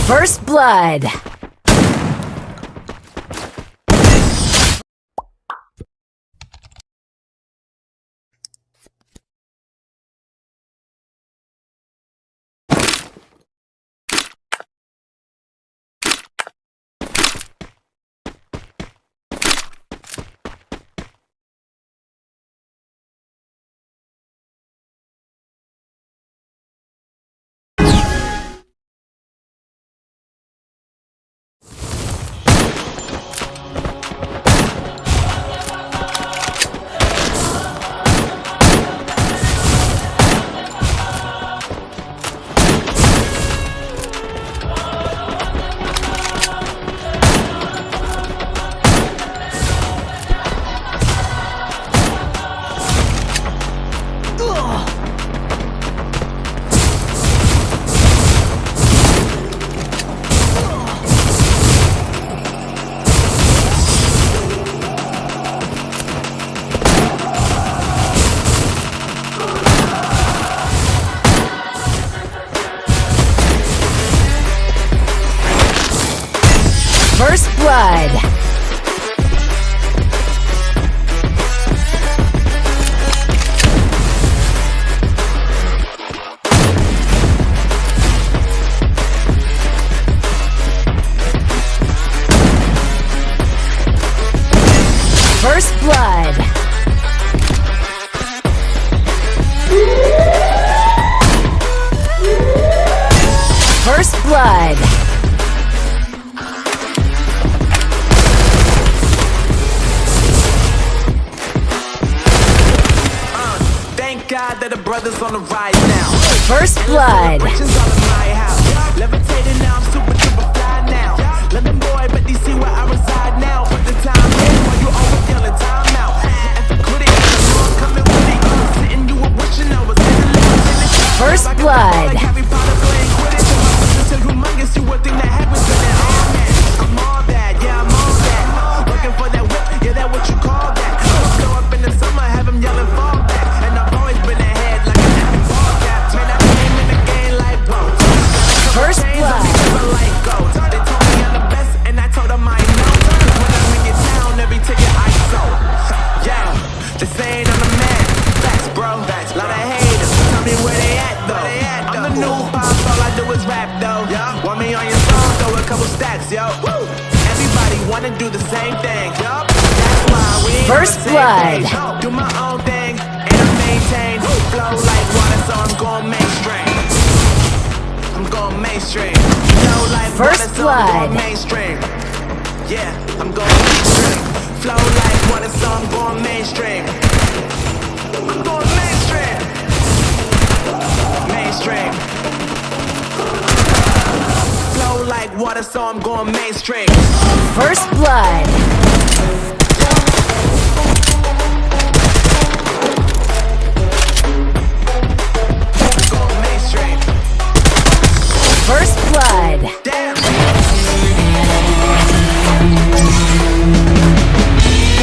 First blood. First blood. First blood. First blood. God that the brothers on the rise now. First blood. Levitating now, I'm super duper fly now. London boy, but they see where I reside now. Put the time in while you always yelling time out. And for quitting, I'm coming with it. Sitting, you were wishing I was in the First blood. Harry Potter playing Quidditch. And my sister so humongous, you would think that happens to that. Oh man, I'm all that, yeah, I'm all that. Looking for that whip, yeah, that what you call that. Blow up in the summer, have them yelling fall back. And I've always been ahead like an epic ball cap. Man, I came in the game like whoa. First blood. Like go. They told me I'm the best, and I told them I know. When I bring it down, every ticket I sold. Yeah, they saying I'm the man. Facts, bro. Lot of haters. Tell me where they at though. I'm the new pop, all I do is rap though. Want me on your song, throw a couple stacks, yo. Everybody wanna do the same thing. That's why we ain't First on the same blood. page. Do my own thing, and I maintain. Flow like water, so I'm going mainstream. I'm going mainstream. Flow like First water, so I'm blood. going mainstream. Yeah, I'm going mainstream. Flow like water, so I'm going mainstream. I'm going mainstream. Mainstream. Flow like water, so I'm going mainstream. First blood.